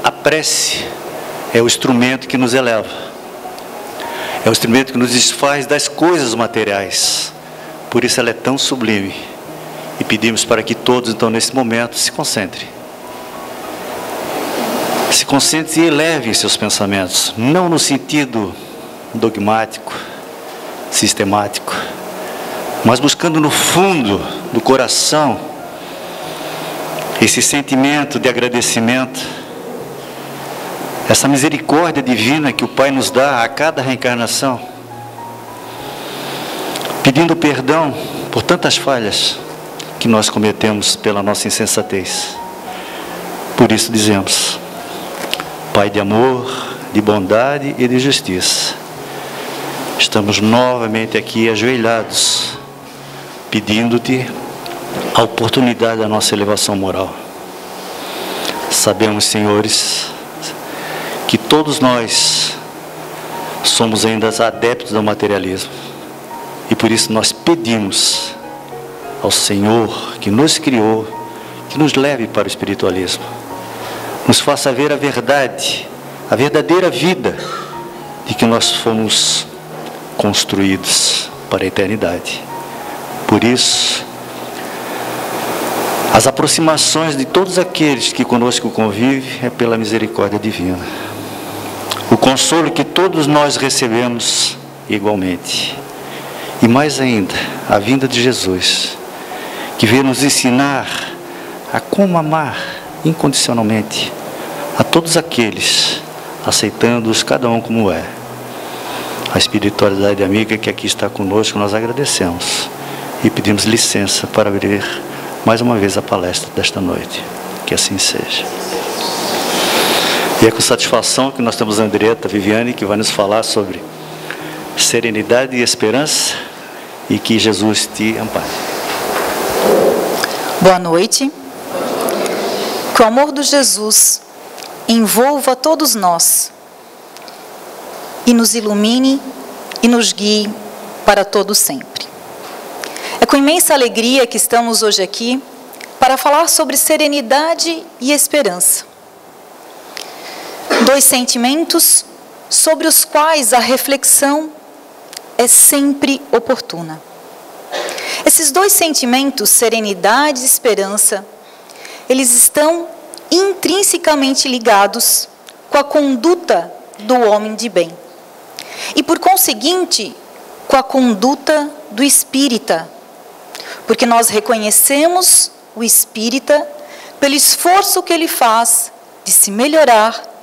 a prece é o instrumento que nos eleva. É o instrumento que nos desfaz das coisas materiais. Por isso ela é tão sublime. E pedimos para que todos, então, nesse momento, se concentrem. Se concentrem e elevem seus pensamentos. Não no sentido dogmático, sistemático, mas buscando no fundo do coração esse sentimento de agradecimento, essa misericórdia divina que o Pai nos dá a cada reencarnação, pedindo perdão por tantas falhas que nós cometemos pela nossa insensatez. Por isso dizemos: Pai de amor, de bondade e de justiça, estamos novamente aqui ajoelhados, pedindo-te a oportunidade da nossa elevação moral. Sabemos, senhores, que todos nós somos ainda adeptos do materialismo. E por isso nós pedimos ao Senhor que nos criou, que nos leve para o espiritualismo. Nos faça ver a verdade, a verdadeira vida de que nós fomos construídos para a eternidade. Por isso, as aproximações de todos aqueles que conosco convivem é pela misericórdia divina. O consolo que todos nós recebemos igualmente. E mais ainda, a vinda de Jesus, que veio nos ensinar a como amar incondicionalmente a todos aqueles, aceitando-os cada um como é. A espiritualidade amiga que aqui está conosco, nós agradecemos e pedimos licença para abrir mais uma vez a palestra desta noite. Que assim seja. E é com satisfação que nós temos a Andretta Viviane, que vai nos falar sobre serenidade e esperança, e que Jesus te ampare. Boa noite. Que o amor de Jesus envolva todos nós e nos ilumine e nos guie para todo sempre. É com imensa alegria que estamos hoje aqui para falar sobre serenidade e esperança. Dois sentimentos sobre os quais a reflexão é sempre oportuna. Esses dois sentimentos, serenidade e esperança, eles estão intrinsecamente ligados com a conduta do homem de bem. E, por conseguinte, com a conduta do espírita. Porque nós reconhecemos o espírita pelo esforço que ele faz de se melhorar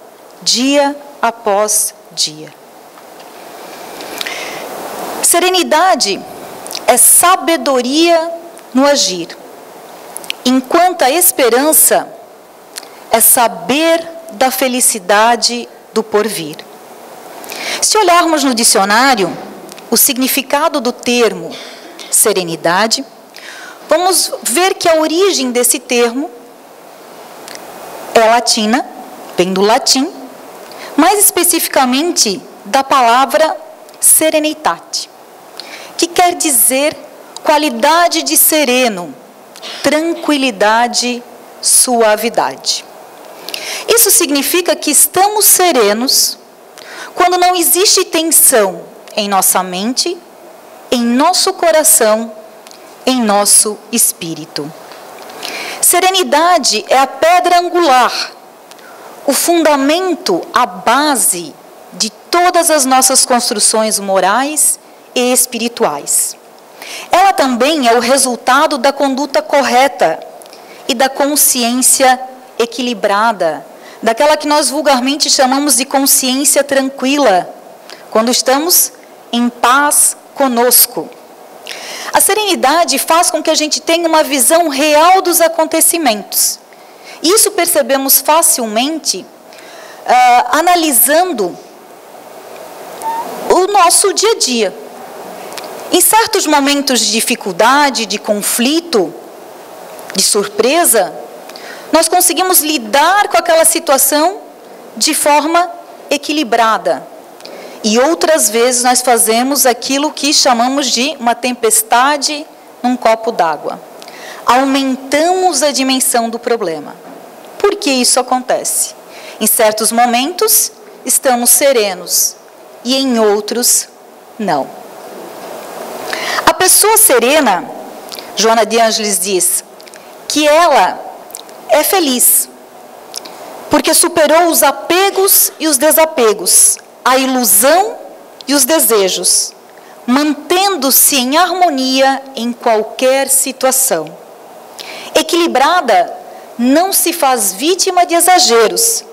dia após dia. Serenidade é sabedoria no agir, enquanto a esperança é saber da felicidade do porvir. Se olharmos no dicionário o significado do termo serenidade, vamos ver que a origem desse termo é latina, vem do latim, mais especificamente da palavra serenitate, que quer dizer qualidade de sereno, tranquilidade, suavidade. Isso significa que estamos serenos quando não existe tensão em nossa mente, em nosso coração, em nosso espírito. Serenidade é a pedra angular, o fundamento, a base de todas as nossas construções morais e espirituais. Ela também é o resultado da conduta correta e da consciência equilibrada, daquela que nós vulgarmente chamamos de consciência tranquila, quando estamos em paz conosco. A serenidade faz com que a gente tenha uma visão real dos acontecimentos. Isso percebemos facilmente analisando o nosso dia a dia. Em certos momentos de dificuldade, de conflito, de surpresa, nós conseguimos lidar com aquela situação de forma equilibrada. E outras vezes nós fazemos aquilo que chamamos de uma tempestade num copo d'água. Aumentamos a dimensão do problema. Por que isso acontece? Em certos momentos, estamos serenos e em outros, não. A pessoa serena, Joana de Ângeles diz, que ela é feliz, porque superou os apegos e os desapegos, a ilusão e os desejos, mantendo-se em harmonia em qualquer situação. Equilibrada, não se faz vítima de exageros,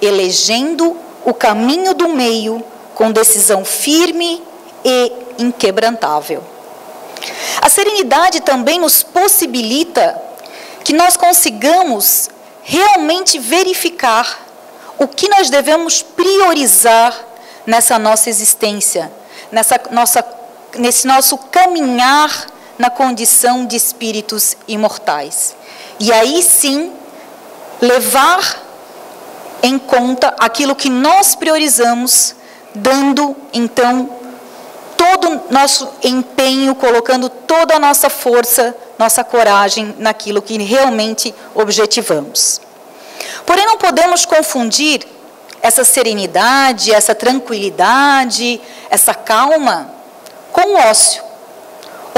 elegendo o caminho do meio com decisão firme e inquebrantável. A serenidade também nos possibilita que nós consigamos realmente verificar o que nós devemos priorizar nessa nossa existência, nesse nosso caminhar na condição de espíritos imortais. E aí sim, levar em conta aquilo que nós priorizamos, dando então todo o nosso empenho, colocando toda a nossa força, nossa coragem naquilo que realmente objetivamos. Porém, não podemos confundir essa serenidade, essa tranquilidade, essa calma com o ócio,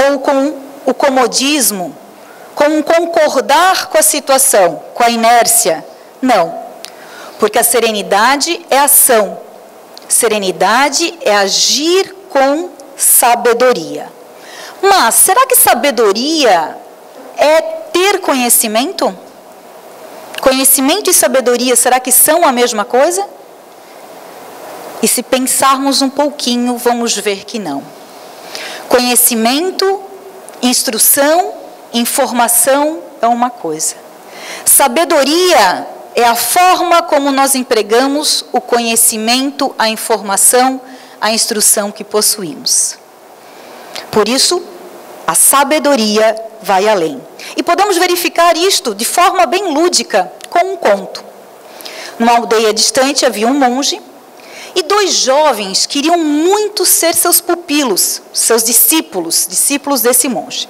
ou com o comodismo, com o concordar com a situação, com a inércia. Não, porque a serenidade é ação, serenidade é agir com sabedoria. Mas, será que sabedoria é ter conhecimento? Conhecimento e sabedoria, será que são a mesma coisa? E se pensarmos um pouquinho, vamos ver que não. Conhecimento, instrução, informação é uma coisa. Sabedoria é a forma como nós empregamos o conhecimento, a informação, a instrução que possuímos. Por isso, a sabedoria vai além. E podemos verificar isto de forma bem lúdica, com um conto. Numa aldeia distante havia um monge e dois jovens queriam muito ser seus pupilos, seus discípulos desse monge.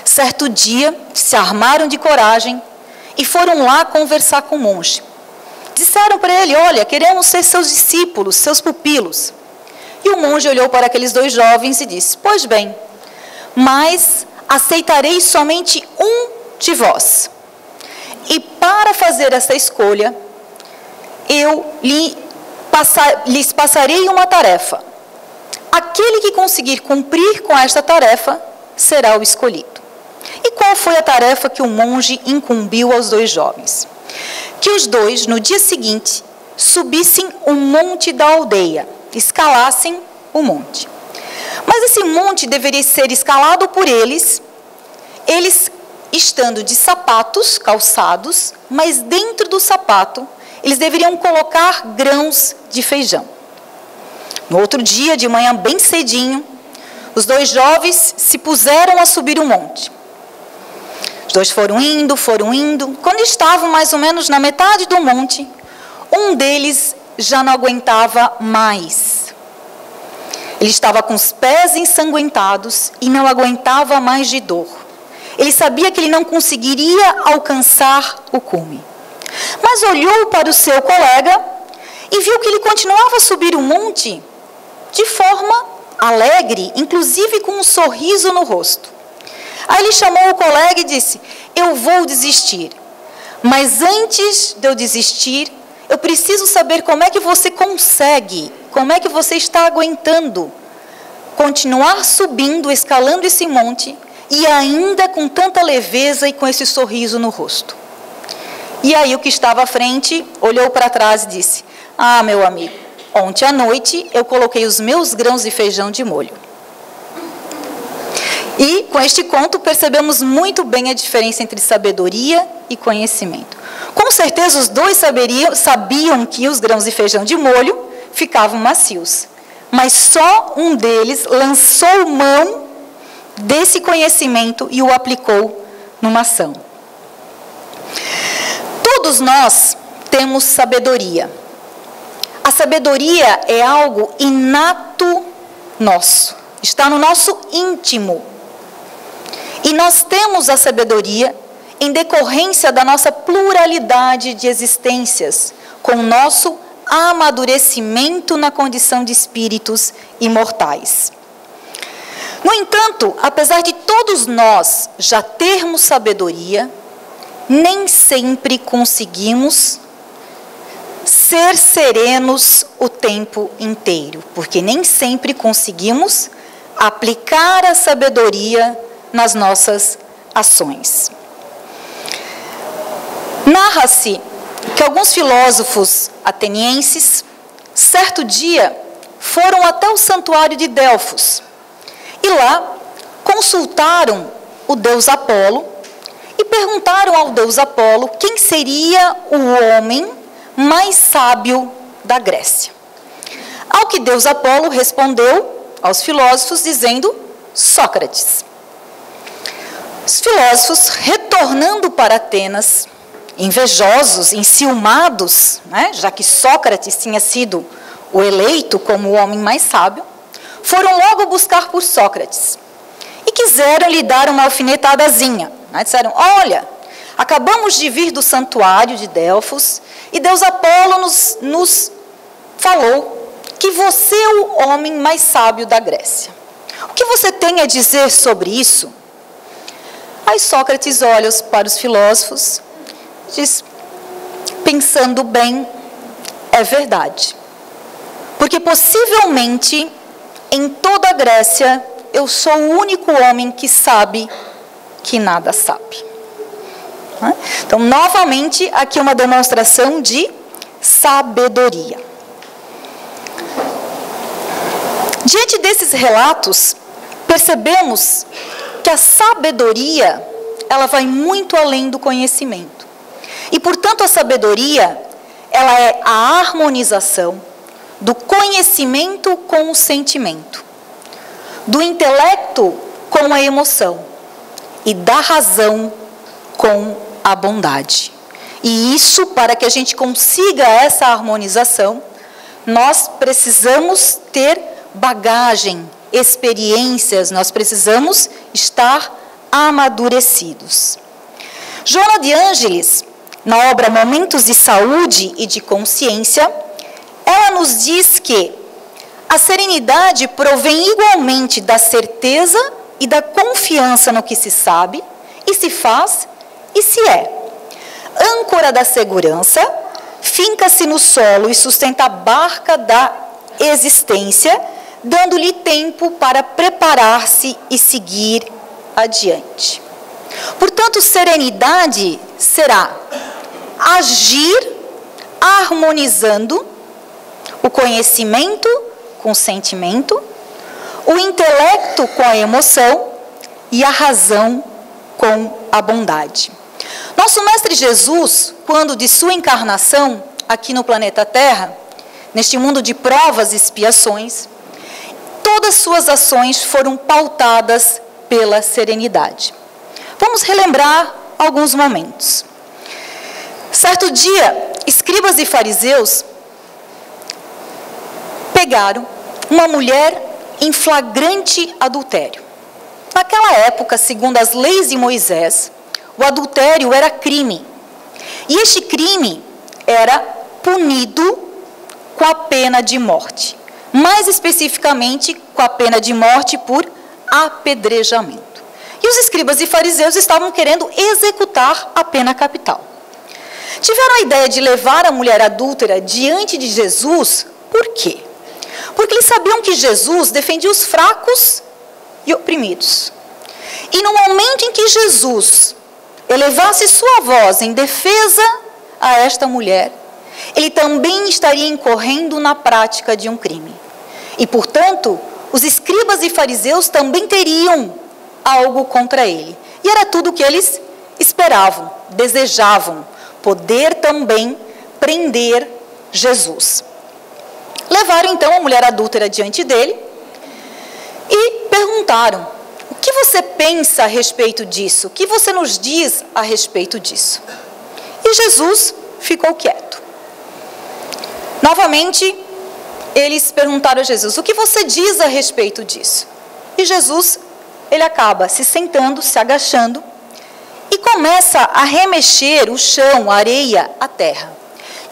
Certo dia, se armaram de coragem e foram lá conversar com o monge. Disseram para ele: olha, queremos ser seus discípulos, seus pupilos. E o monge olhou para aqueles dois jovens e disse: pois bem, mas aceitarei somente um de vós. E para fazer essa escolha, eu lhes passarei uma tarefa. Aquele que conseguir cumprir com esta tarefa será o escolhido. E qual foi a tarefa que o monge incumbiu aos dois jovens? Que os dois, no dia seguinte, subissem um monte da aldeia, escalassem o monte. Mas esse monte deveria ser escalado por eles estando de sapatos, calçados, mas dentro do sapato eles deveriam colocar grãos de feijão. No outro dia, de manhã bem cedinho, os dois jovens se puseram a subir o monte. Os dois foram indo. Quando estavam mais ou menos na metade do monte, um deles já não aguentava mais. Ele estava com os pés ensanguentados e não aguentava mais de dor. Ele sabia que ele não conseguiria alcançar o cume. Mas olhou para o seu colega e viu que ele continuava a subir o monte de forma alegre, inclusive com um sorriso no rosto. Aí ele chamou o colega e disse: eu vou desistir, mas antes de eu desistir, eu preciso saber como é que você consegue, como é que você está aguentando continuar subindo, escalando esse monte e ainda com tanta leveza e com esse sorriso no rosto. E aí o que estava à frente olhou para trás e disse: ah, meu amigo, ontem à noite eu coloquei os meus grãos de feijão de molho. E com este conto percebemos muito bem a diferença entre sabedoria e conhecimento. Com certeza os dois sabiam que os grãos de feijão de molho ficavam macios, mas só um deles lançou mão desse conhecimento e o aplicou numa ação. Todos nós temos sabedoria. A sabedoria é algo inato nosso, está no nosso íntimo. E nós temos a sabedoria em decorrência da nossa pluralidade de existências, com o nosso amadurecimento na condição de espíritos imortais. No entanto, apesar de todos nós já termos sabedoria, nem sempre conseguimos ser serenos o tempo inteiro, porque nem sempre conseguimos aplicar a sabedoria nas nossas ações. Narra-se que alguns filósofos atenienses, certo dia, foram até o santuário de Delfos e lá consultaram o deus Apolo e perguntaram ao deus Apolo quem seria o homem mais sábio da Grécia. Ao que deus Apolo respondeu aos filósofos dizendo: Sócrates. Os filósofos, retornando para Atenas, invejosos, enciumados, né, já que Sócrates tinha sido o eleito como o homem mais sábio, foram logo buscar por Sócrates e quiseram lhe dar uma alfinetadazinha. Né, disseram: olha, acabamos de vir do santuário de Delfos e deus Apolo nos falou que você é o homem mais sábio da Grécia. O que você tem a dizer sobre isso? Aí Sócrates olha para os filósofos e diz: pensando bem, é verdade. Porque possivelmente, em toda a Grécia, eu sou o único homem que sabe que nada sabe. Então, novamente, aqui uma demonstração de sabedoria. Diante desses relatos, percebemos que a sabedoria, ela vai muito além do conhecimento. E, portanto, a sabedoria, ela é a harmonização do conhecimento com o sentimento, do intelecto com a emoção e da razão com a bondade. E isso, para que a gente consiga essa harmonização, nós precisamos ter bagagem, experiências, nós precisamos estar amadurecidos. Joana de Ângeles, na obra Momentos de Saúde e de Consciência, ela nos diz que a serenidade provém igualmente da certeza e da confiança no que se sabe, e se faz, e se é. Âncora da segurança, finca-se no solo e sustenta a barca da existência, dando-lhe tempo para preparar-se e seguir adiante. Portanto, serenidade será agir harmonizando o conhecimento com o sentimento, o intelecto com a emoção e a razão com a bondade. Nosso Mestre Jesus, quando de sua encarnação aqui no planeta Terra, neste mundo de provas e expiações, todas suas ações foram pautadas pela serenidade. Vamos relembrar alguns momentos. Certo dia, escribas e fariseus pegaram uma mulher em flagrante adultério. Naquela época, segundo as leis de Moisés, o adultério era crime. E este crime era punido com a pena de morte. Mais especificamente, com a pena de morte por apedrejamento. E os escribas e fariseus estavam querendo executar a pena capital. Tiveram a ideia de levar a mulher adúltera diante de Jesus. Por quê? Porque eles sabiam que Jesus defendia os fracos e oprimidos. E no momento em que Jesus elevasse sua voz em defesa a esta mulher, ele também estaria incorrendo na prática de um crime. E, portanto, os escribas e fariseus também teriam algo contra ele. E era tudo o que eles esperavam, desejavam, poder também prender Jesus. Levaram então a mulher adúltera diante dele e perguntaram: o que você pensa a respeito disso? O que você nos diz a respeito disso? E Jesus ficou quieto. Novamente, eles perguntaram a Jesus: o que você diz a respeito disso? E Jesus, ele acaba se sentando, se agachando e começa a remexer o chão, a areia, a terra.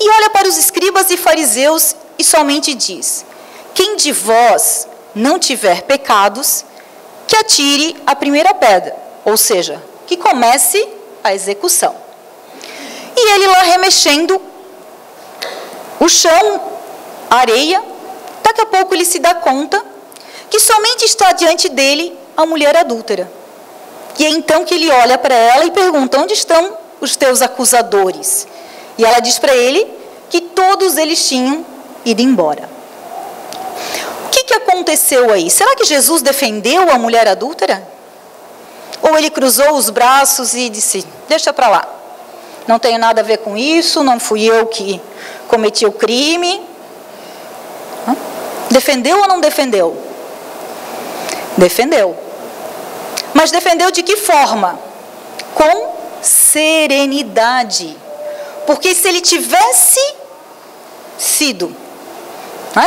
E olha para os escribas e fariseus e somente diz: quem de vós não tiver pecados, que atire a primeira pedra, ou seja, que comece a execução. E ele lá remexendo o chão, a areia, daqui a pouco ele se dá conta que somente está diante dele a mulher adúltera. E é então que ele olha para ela e pergunta: onde estão os teus acusadores? E ela diz para ele que todos eles tinham ido embora. O que aconteceu aí? Será que Jesus defendeu a mulher adúltera? Ou ele cruzou os braços e disse: deixa para lá, não tenho nada a ver com isso, não fui eu que cometi o crime? Defendeu ou não defendeu? Defendeu. Mas defendeu de que forma? Com serenidade. Porque se ele tivesse sido,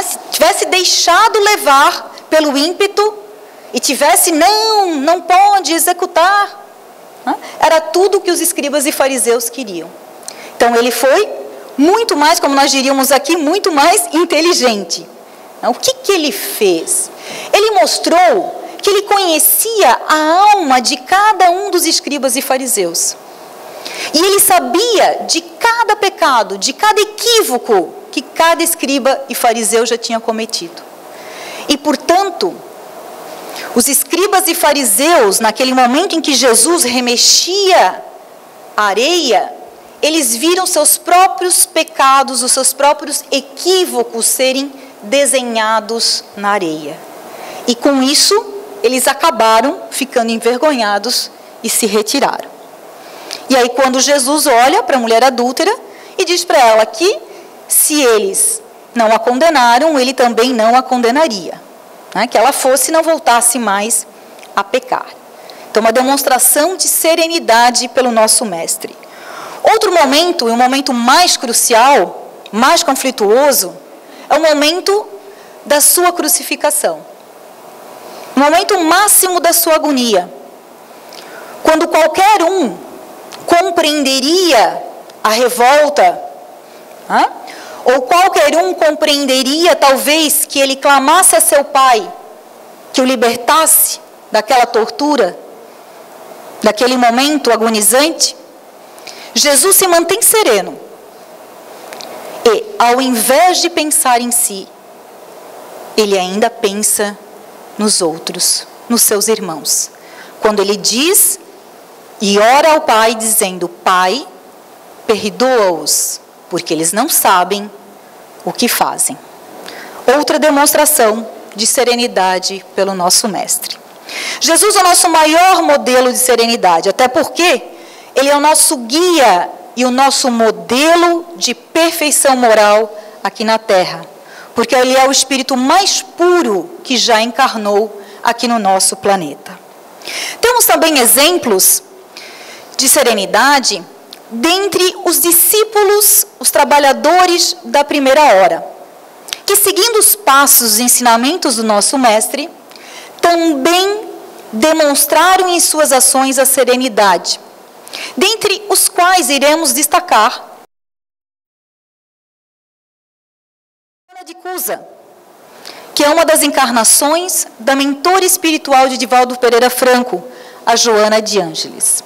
se tivesse deixado levar pelo ímpeto e tivesse, não pode executar, era tudo o que os escribas e fariseus queriam. Então ele foi muito mais, como nós diríamos aqui, muito mais inteligente. O que ele fez? Ele mostrou que ele conhecia a alma de cada um dos escribas e fariseus. E ele sabia de cada pecado, de cada equívoco que cada escriba e fariseu já tinha cometido. E, portanto, os escribas e fariseus, naquele momento em que Jesus remexia a areia, eles viram seus próprios pecados, os seus próprios equívocos serem desenhados na areia. E com isso, eles acabaram ficando envergonhados e se retiraram. E aí quando Jesus olha para a mulher adúltera e diz para ela que se eles não a condenaram, ele também não a condenaria. Que ela fosse e não voltasse mais a pecar. Então uma demonstração de serenidade pelo nosso mestre. Outro momento, e um momento mais crucial, mais conflituoso, é o momento da sua crucificação. O momento máximo da sua agonia. Quando qualquer um compreenderia a revolta, ou qualquer um compreenderia talvez que ele clamasse a seu pai que o libertasse daquela tortura, daquele momento agonizante, Jesus se mantém sereno. E, ao invés de pensar em si, ele ainda pensa nos outros, nos seus irmãos. Quando ele diz e ora ao Pai dizendo: Pai, perdoa-os, porque eles não sabem o que fazem. Outra demonstração de serenidade pelo nosso mestre. Jesus é o nosso maior modelo de serenidade, até porque ele é o nosso guia e o nosso modelo de perfeição moral aqui na terra. Porque ele é o espírito mais puro que já encarnou aqui no nosso planeta. Temos também exemplos de serenidade dentre os discípulos, os trabalhadores da primeira hora, que seguindo os passos e ensinamentos do nosso mestre, também demonstraram em suas ações a serenidade, dentre os quais iremos destacar de Cusa, que é uma das encarnações da mentora espiritual de Divaldo Pereira Franco, a Joana de Ângeles.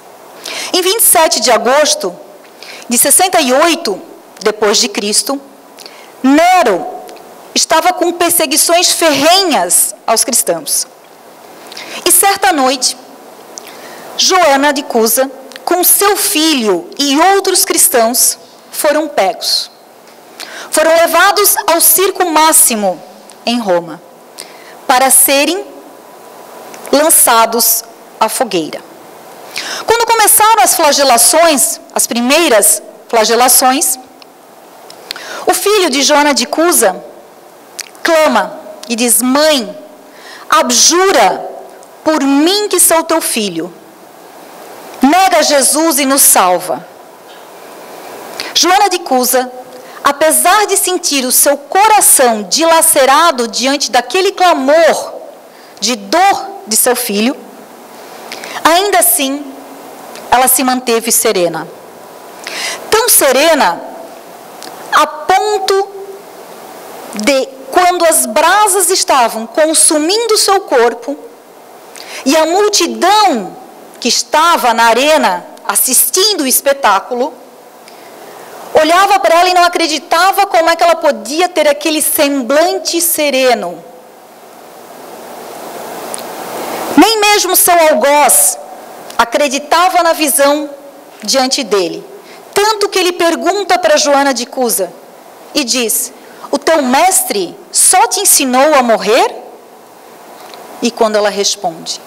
Em 27 de agosto de 68 depois de Cristo, Nero estava com perseguições ferrenhas aos cristãos. E certa noite, Joana de Cusa, com seu filho e outros cristãos, foram pegos. Foram levados ao circo máximo em Roma, para serem lançados à fogueira. Quando começaram as flagelações, as primeiras flagelações, o filho de Joana de Cusa clama e diz: Mãe, abjura por mim que sou teu filho. Nega Jesus e nos salva. Joana de Cusa, apesar de sentir o seu coração dilacerado diante daquele clamor de dor de seu filho, ainda assim ela se manteve serena. Tão serena a ponto de, quando as brasas estavam consumindo seu corpo e a multidão que estava na arena assistindo o espetáculo, olhava para ela e não acreditava como é que ela podia ter aquele semblante sereno. Nem mesmo seu algoz acreditava na visão diante dele. Tanto que ele pergunta para Joana de Cusa e diz: o teu mestre só te ensinou a morrer? E quando ela responde: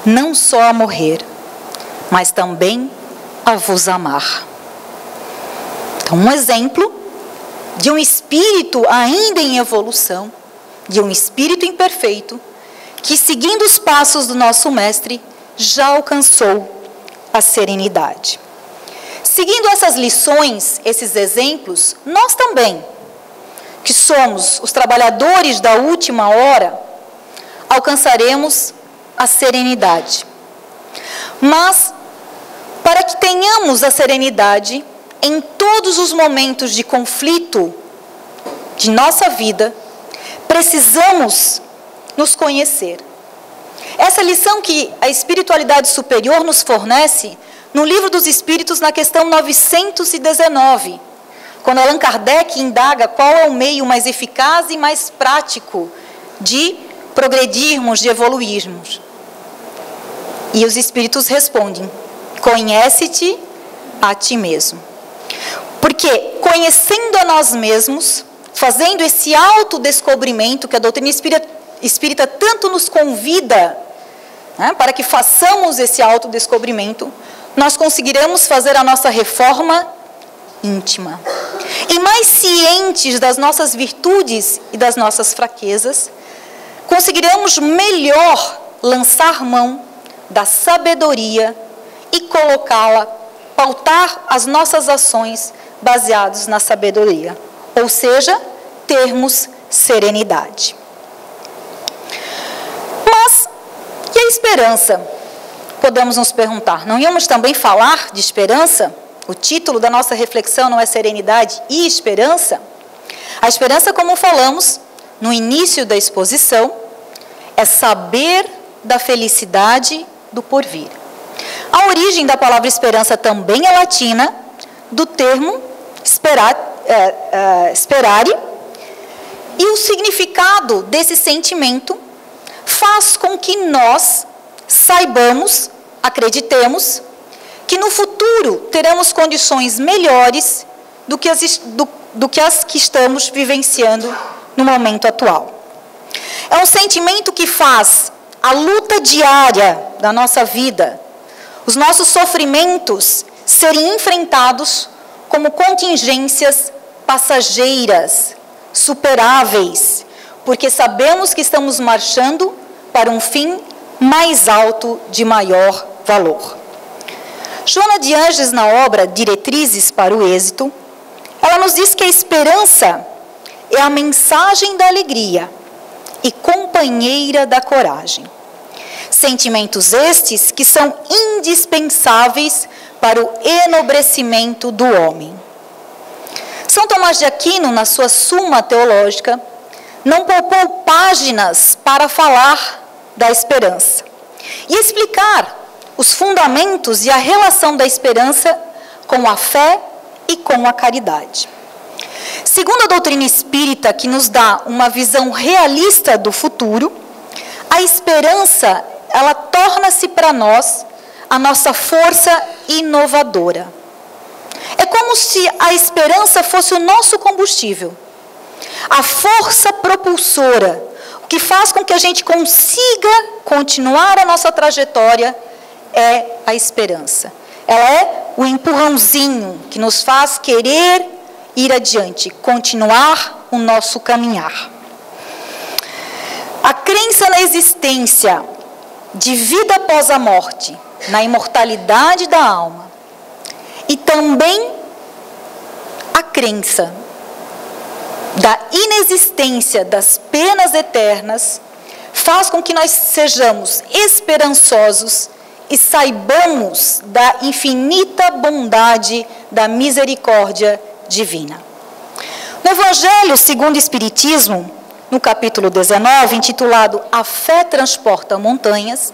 não só a morrer, mas também a vos amar. Então, um exemplo de um espírito ainda em evolução, de um espírito imperfeito, que seguindo os passos do nosso mestre, já alcançou a serenidade. Seguindo essas lições, esses exemplos, nós também, que somos os trabalhadores da última hora, alcançaremos a serenidade. Mas, para que tenhamos a serenidade em todos os momentos de conflito de nossa vida, precisamos nos conhecer. Essa lição que a espiritualidade superior nos fornece no Livro dos Espíritos, na questão 919, quando Allan Kardec indaga qual é o meio mais eficaz e mais prático de progredirmos, de evoluirmos. E os Espíritos respondem: conhece-te a ti mesmo. Porque conhecendo a nós mesmos, fazendo esse autodescobrimento que a doutrina espírita tanto nos convida, né, para que façamos esse autodescobrimento, nós conseguiremos fazer a nossa reforma íntima. E mais cientes das nossas virtudes e das nossas fraquezas, conseguiremos melhor lançar mão da sabedoria e colocá-la, pautar as nossas ações baseadas na sabedoria. Ou seja, termos serenidade. Mas, e a esperança? Podemos nos perguntar, não íamos também falar de esperança? O título da nossa reflexão não é Serenidade e Esperança? A esperança, como falamos no início da exposição, é saber da felicidade do porvir. A origem da palavra esperança também é latina, do termo sperare, e o significado desse sentimento faz com que nós saibamos, acreditemos, que no futuro teremos condições melhores do que as que estamos vivenciando no momento atual. É um sentimento que faz a luta diária da nossa vida, os nossos sofrimentos serem enfrentados como contingências passageiras, superáveis, porque sabemos que estamos marchando para um fim mais alto, de maior valor. Joana de Ângeles, na obra Diretrizes para o Êxito, ela nos diz que a esperança é a mensagem da alegria e companheira da coragem. Sentimentos estes que são indispensáveis para o enobrecimento do homem. São Tomás de Aquino, na sua Suma Teológica, não poupou páginas para falar da esperança e explicar os fundamentos e a relação da esperança com a fé e com a caridade. Segundo a doutrina espírita, que nos dá uma visão realista do futuro, a esperança, ela torna-se para nós a nossa força inovadora. É como se a esperança fosse o nosso combustível, a força propulsora, o que faz com que a gente consiga continuar a nossa trajetória é a esperança. Ela é o empurrãozinho que nos faz querer ir adiante, continuar o nosso caminhar. A crença na existência de vida após a morte, na imortalidade da alma, e também a crença da inexistência das penas eternas, faz com que nós sejamos esperançosos e saibamos da infinita bondade da misericórdia divina. No Evangelho segundo o Espiritismo, no capítulo 19, intitulado A Fé Transporta Montanhas,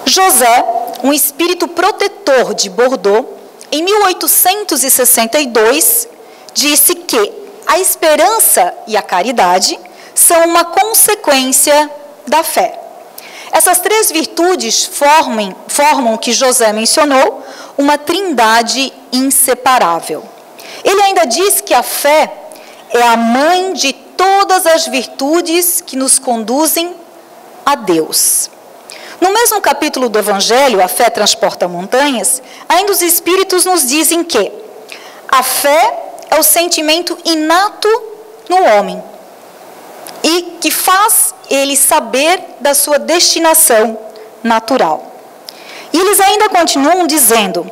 José, um espírito protetor de Bordeaux, em 1862, disse que a esperança e a caridade são uma consequência da fé. Essas três virtudes formam o que José mencionou, uma trindade inseparável. Ele ainda diz que a fé é a mãe de todas as virtudes que nos conduzem a Deus. No mesmo capítulo do Evangelho, A Fé Transporta Montanhas, ainda os Espíritos nos dizem que a fé é o sentimento inato no homem e que faz ele saber da sua destinação natural. E eles ainda continuam dizendo: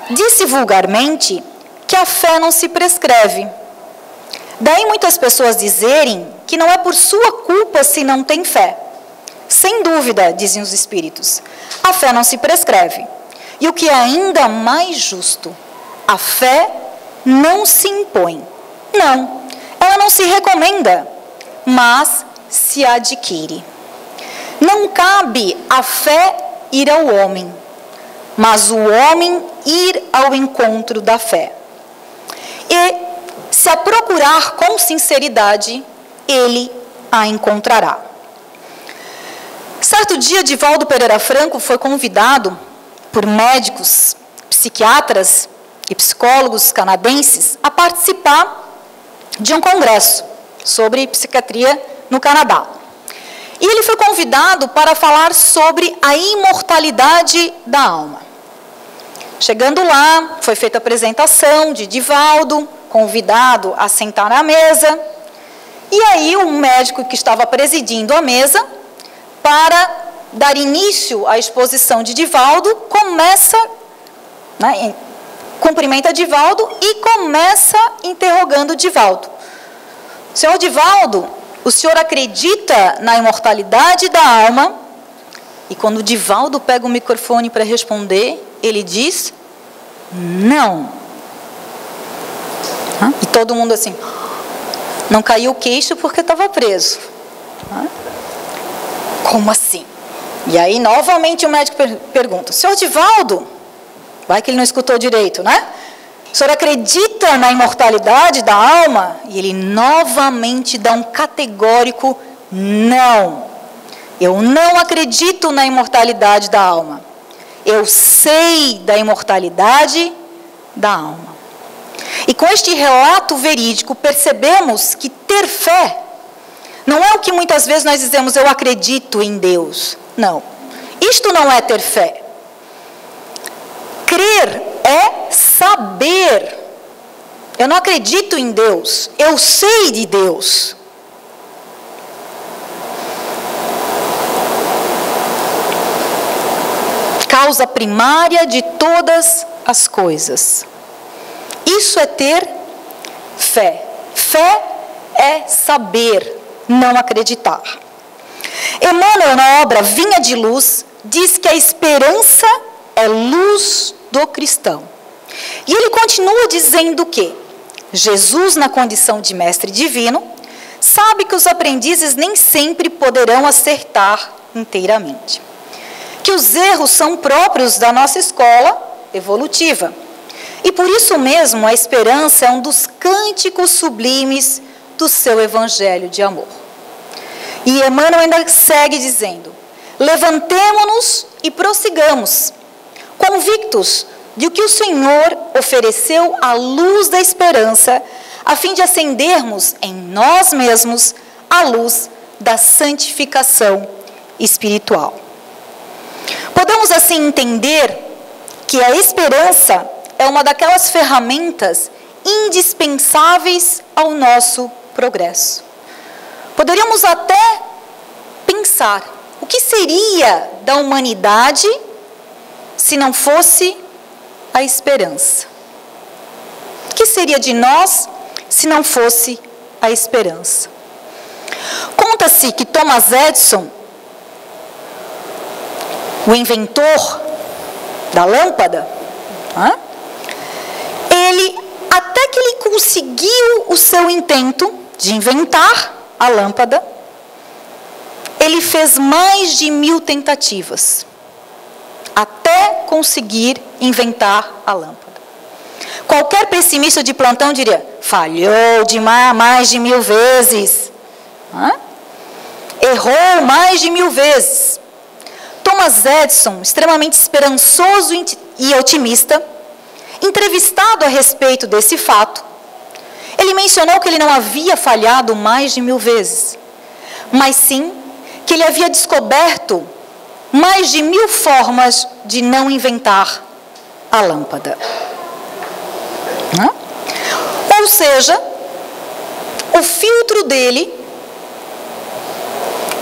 disse vulgarmente que a fé não se prescreve. Daí muitas pessoas dizerem que não é por sua culpa se não tem fé. Sem dúvida, dizem os Espíritos, a fé não se prescreve. E o que é ainda mais justo, a fé não se impõe. Não, ela não se recomenda, mas se adquire. Não cabe à fé ir ao homem, mas o homem ir ao encontro da fé. E, se a procurar com sinceridade, ele a encontrará. Certo dia, Divaldo Pereira Franco foi convidado por médicos, psiquiatras e psicólogos canadenses a participar de um congresso sobre psiquiatria no Canadá. E ele foi convidado para falar sobre a imortalidade da alma. Chegando lá, foi feita a apresentação de Divaldo, convidado a sentar na mesa. E aí o médico que estava presidindo a mesa, para dar início à exposição de Divaldo, cumprimenta Divaldo e começa interrogando Divaldo. Senhor Divaldo, o senhor acredita na imortalidade da alma? E quando Divaldo pega o microfone para responder, ele diz: não. E todo mundo assim, não caiu o queixo porque estava preso. Como assim? E aí, novamente, o médico pergunta: senhor Divaldo, vai que ele não escutou direito, né? O senhor acredita na imortalidade da alma? E ele novamente dá um categórico não. Eu não acredito na imortalidade da alma. Eu sei da imortalidade da alma. E com este relato verídico, percebemos que ter fé não é o que muitas vezes nós dizemos, eu acredito em Deus. Não. Isto não é ter fé. Crer é saber. Eu não acredito em Deus, eu sei de Deus. Causa primária de todas as coisas. Isso é ter fé. Fé é saber, não acreditar. Emmanuel, na obra Vinha de Luz, diz que a esperança é luz do cristão. E ele continua dizendo que Jesus, na condição de mestre divino, sabe que os aprendizes nem sempre poderão acertar inteiramente. Que os erros são próprios da nossa escola evolutiva. E por isso mesmo a esperança é um dos cânticos sublimes do seu evangelho de amor. E Emmanuel ainda segue dizendo: levantemo-nos e prossigamos, convictos de que o Senhor ofereceu a luz da esperança, a fim de acendermos em nós mesmos a luz da santificação espiritual. Podemos assim entender que a esperança é uma daquelas ferramentas indispensáveis ao nosso progresso. Poderíamos até pensar, o que seria da humanidade se não fosse a esperança? O que seria de nós se não fosse a esperança? Conta-se que Thomas Edison o inventor da lâmpada, até que ele conseguiu o seu intento de inventar a lâmpada, ele fez mais de 1000 tentativas, até conseguir inventar a lâmpada. Qualquer pessimista de plantão diria, falhou de mais de 1000 vezes. Errou mais de 1000 vezes. Thomas Edison, extremamente esperançoso e otimista, entrevistado a respeito desse fato, ele mencionou que ele não havia falhado mais de 1000 vezes, mas sim que ele havia descoberto mais de 1000 formas de não inventar a lâmpada. Ou seja, o filtro dele,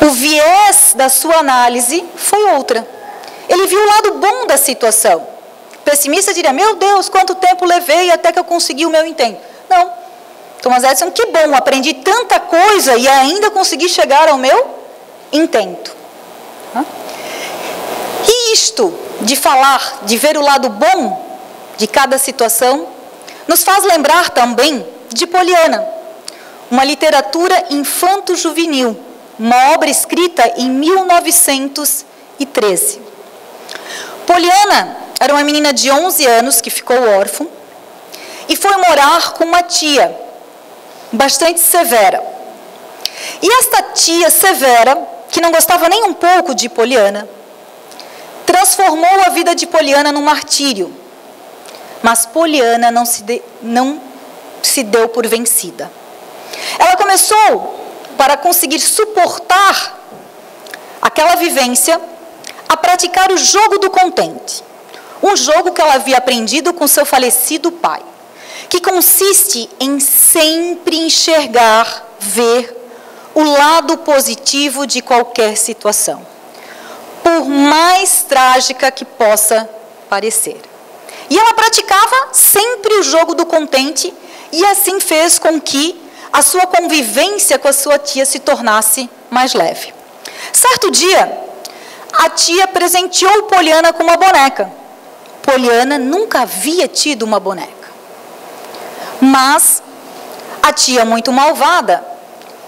o viés da sua análise foi outra. Ele viu o lado bom da situação. O pessimista diria, meu Deus, quanto tempo levei até que eu consegui o meu intento. Não. Thomas Edison, que bom, aprendi tanta coisa e ainda consegui chegar ao meu intento. E isto de falar, de ver o lado bom de cada situação, nos faz lembrar também de Poliana, uma literatura infanto-juvenil, uma obra escrita em 1913. Poliana era uma menina de 11 anos que ficou órfã e foi morar com uma tia bastante severa. E esta tia severa, que não gostava nem um pouco de Poliana, transformou a vida de Poliana num martírio. Mas Poliana não se deu por vencida. Ela começou, para conseguir suportar aquela vivência, a praticar o jogo do contente. Um jogo que ela havia aprendido com seu falecido pai, que consiste em sempre enxergar, ver o lado positivo de qualquer situação, por mais trágica que possa parecer. E ela praticava sempre o jogo do contente e assim fez com que a sua convivência com a sua tia se tornasse mais leve. Certo dia, a tia presenteou Poliana com uma boneca. Poliana nunca havia tido uma boneca. Mas a tia, muito malvada,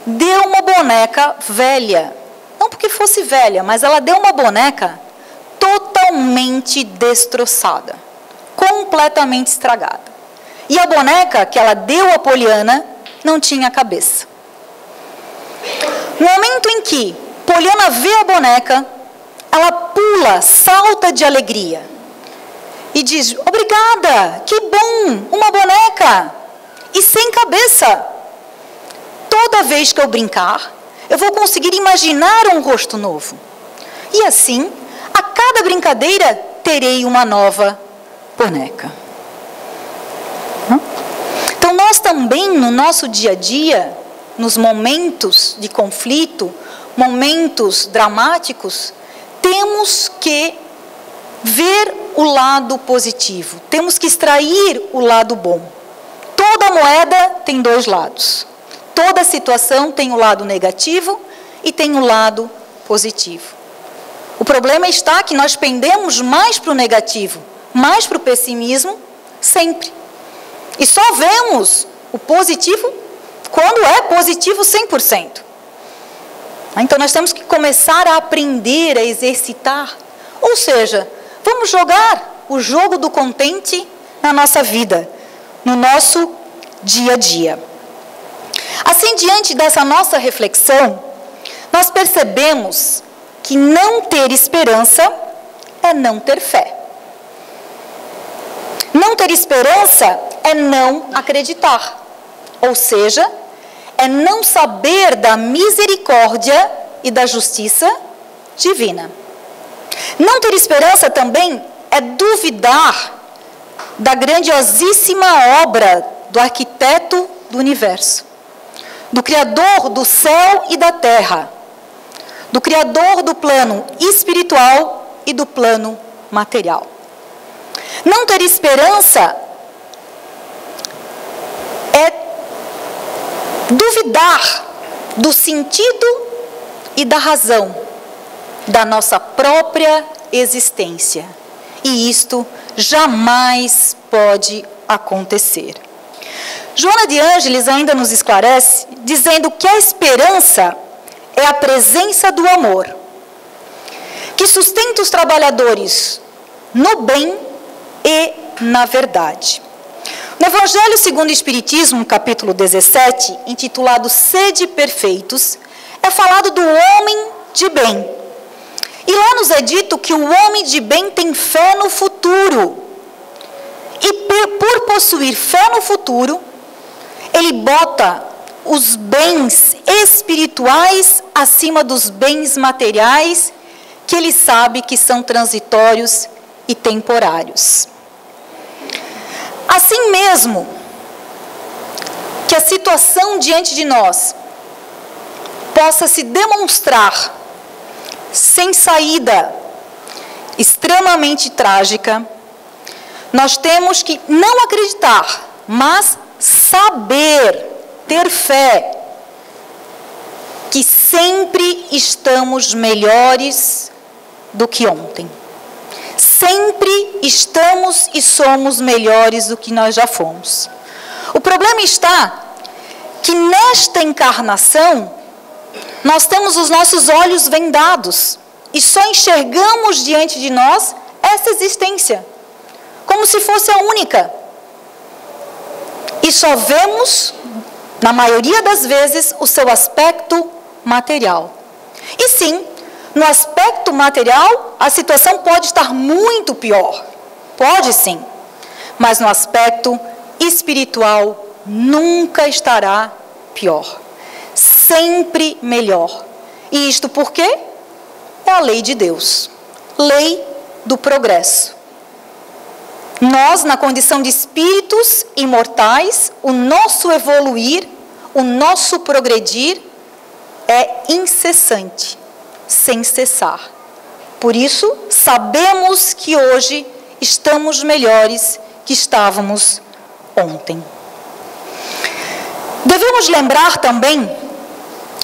deu uma boneca velha. Não porque fosse velha, mas ela deu uma boneca totalmente destroçada, completamente estragada. E a boneca que ela deu a Poliana não tinha cabeça. No momento em que Poliana vê a boneca, ela pula, salta de alegria e diz, obrigada, que bom, uma boneca e sem cabeça. Toda vez que eu brincar, eu vou conseguir imaginar um rosto novo. E assim, a cada brincadeira, terei uma nova boneca. Então, nós também, no nosso dia a dia, nos momentos de conflito, momentos dramáticos, temos que ver o lado positivo, temos que extrair o lado bom. Toda moeda tem dois lados. Toda situação tem o lado negativo e tem o lado positivo. O problema está que nós pendemos mais para o negativo, mais para o pessimismo, sempre. E só vemos o positivo quando é positivo 100%. Então nós temos que começar a aprender, a exercitar. Ou seja, vamos jogar o jogo do contente na nossa vida, no nosso dia a dia. Assim, diante dessa nossa reflexão, nós percebemos que não ter esperança é não ter fé. Não ter esperança é não acreditar. Ou seja, é não saber da misericórdia e da justiça divina. Não ter esperança também é duvidar da grandiosíssima obra do arquiteto do universo, do Criador do céu e da terra, do Criador do plano espiritual e do plano material. Não ter esperança é duvidar do sentido e da razão da nossa própria existência. E isto jamais pode acontecer. Joana de Ângeles ainda nos esclarece, dizendo que a esperança é a presença do amor, que sustenta os trabalhadores no bem e na verdade. No Evangelho segundo o Espiritismo, capítulo 17, intitulado Sede Perfeitos, é falado do homem de bem. E lá nos é dito que o homem de bem tem fé no futuro. E por possuir fé no futuro, ele bota os bens espirituais acima dos bens materiais, que ele sabe que são transitórios e temporários. Assim mesmo, que a situação diante de nós possa se demonstrar sem saída, extremamente trágica, nós temos que não acreditar, mas saber, ter fé, que sempre estamos melhores do que ontem. Sempre estamos e somos melhores do que nós já fomos. O problema está que nesta encarnação, nós temos os nossos olhos vendados e só enxergamos diante de nós essa existência, como se fosse a única. E só vemos, na maioria das vezes, o seu aspecto material. E sim, no aspecto material, a situação pode estar muito pior. Pode sim. Mas no aspecto espiritual, nunca estará pior. Sempre melhor. E isto por quê? É a lei de Deus. Lei do progresso. Nós, na condição de espíritos imortais, o nosso evoluir, o nosso progredir é incessante, sem cessar. Por isso, sabemos que hoje estamos melhores que estávamos ontem. Devemos lembrar também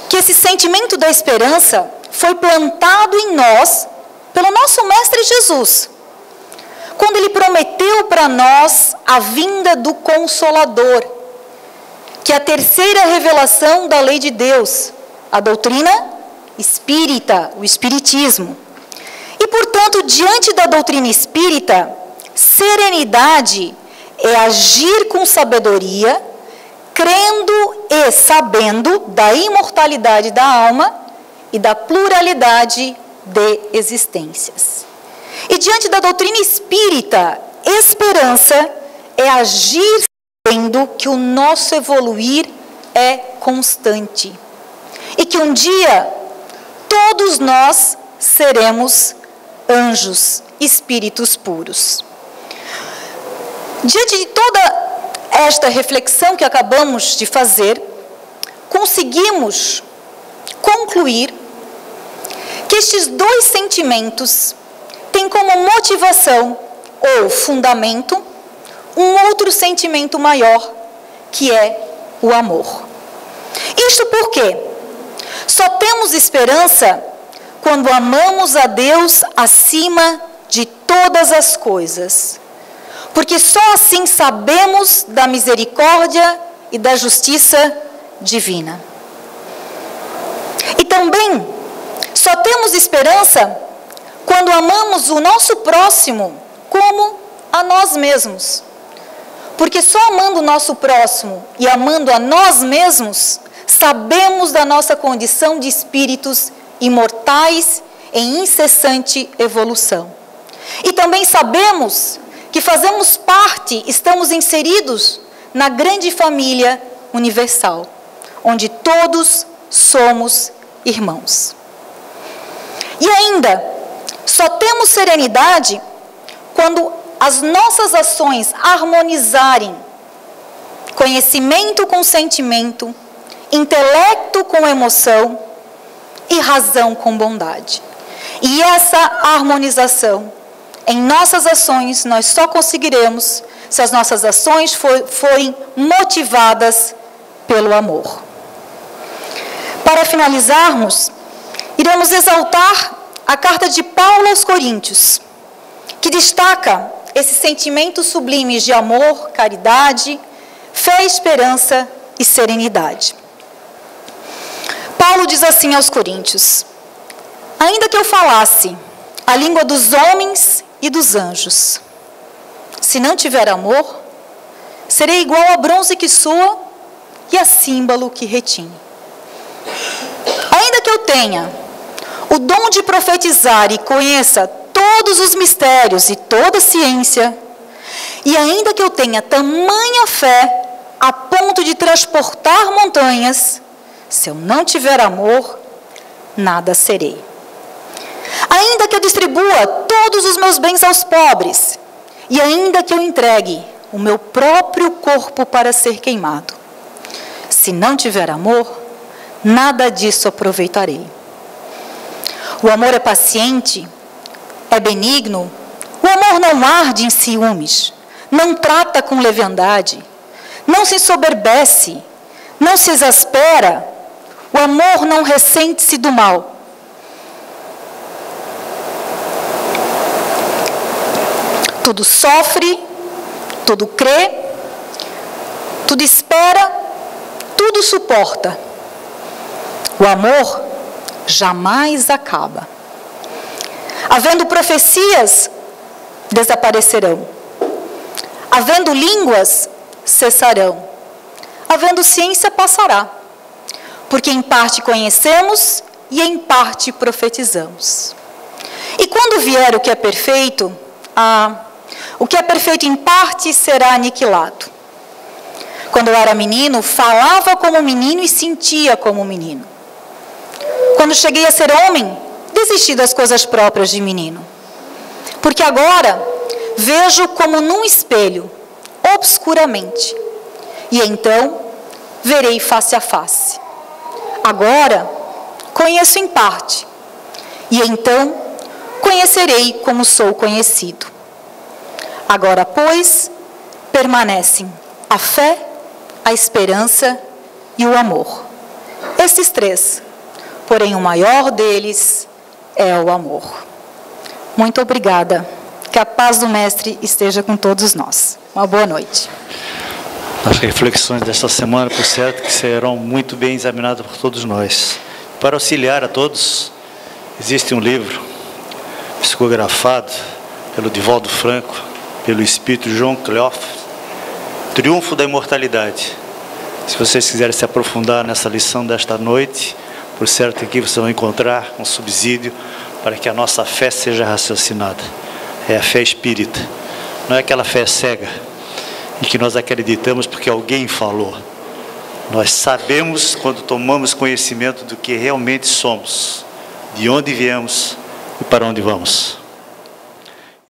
que esse sentimento da esperança foi plantado em nós pelo nosso Mestre Jesus, quando Ele prometeu para nós a vinda do Consolador, que é a terceira revelação da lei de Deus, a doutrina espírita, o espiritismo. E, portanto, diante da doutrina espírita, serenidade é agir com sabedoria, crendo e sabendo da imortalidade da alma e da pluralidade de existências. E diante da doutrina espírita, esperança é agir sabendo que o nosso evoluir é constante e que um dia todos nós seremos anjos, espíritos puros. Diante de toda esta reflexão que acabamos de fazer, conseguimos concluir que estes dois sentimentos têm como motivação ou fundamento um outro sentimento maior, que é o amor. Isto porque só temos esperança quando amamos a Deus acima de todas as coisas, porque só assim sabemos da misericórdia e da justiça divina. E também só temos esperança quando amamos o nosso próximo como a nós mesmos. Porque só amando o nosso próximo e amando a nós mesmos, sabemos da nossa condição de espíritos imortais em incessante evolução. E também sabemos que fazemos parte, estamos inseridos na grande família universal, onde todos somos irmãos. E ainda, só temos serenidade quando as nossas ações harmonizarem conhecimento com sentimento, intelecto com emoção e razão com bondade. E essa harmonização em nossas ações nós só conseguiremos se as nossas ações forem motivadas pelo amor. Para finalizarmos, iremos exaltar a carta de Paulo aos Coríntios, que destaca esses sentimentos sublimes de amor, caridade, fé, esperança e serenidade. Paulo diz assim aos Coríntios: ainda que eu falasse a língua dos homens e dos anjos, se não tiver amor, serei igual a bronze que soa e a símbolo que retine. Ainda que eu tenha o dom de profetizar e conheça todos os mistérios e toda a ciência, e ainda que eu tenha tamanha fé a ponto de transportar montanhas, se eu não tiver amor, nada serei. Ainda que eu distribua todos os meus bens aos pobres, e ainda que eu entregue o meu próprio corpo para ser queimado, se não tiver amor, nada disso aproveitarei. O amor é paciente, é benigno, o amor não arde em ciúmes, não trata com leviandade, não se ensoberbece, não se exaspera, o amor não ressente-se do mal. Tudo sofre, tudo crê, tudo espera, tudo suporta. O amor jamais acaba. Havendo profecias, desaparecerão. Havendo línguas, cessarão. Havendo ciência, passará. Porque em parte conhecemos e em parte profetizamos. E quando vier o que é perfeito, o que é perfeito em parte será aniquilado. Quando eu era menino, falava como menino e sentia como menino. Quando cheguei a ser homem, desisti das coisas próprias de menino. Porque agora vejo como num espelho, obscuramente. E então verei face a face. Agora conheço em parte. E então conhecerei como sou conhecido. Agora, pois, permanecem a fé, a esperança e o amor. Esses três, porém o maior deles é o amor. Muito obrigada. Que a paz do Mestre esteja com todos nós. Uma boa noite. As reflexões desta semana, por certo, que serão muito bem examinadas por todos nós. Para auxiliar a todos, existe um livro psicografado pelo Divaldo Franco, pelo espírito João Cleof, Triunfo da Imortalidade. Se vocês quiserem se aprofundar nessa lição desta noite, por certo aqui vocês vão encontrar um subsídio para que a nossa fé seja raciocinada. É a fé espírita, não é aquela fé cega, em que nós acreditamos porque alguém falou. Nós sabemos quando tomamos conhecimento do que realmente somos, de onde viemos e para onde vamos.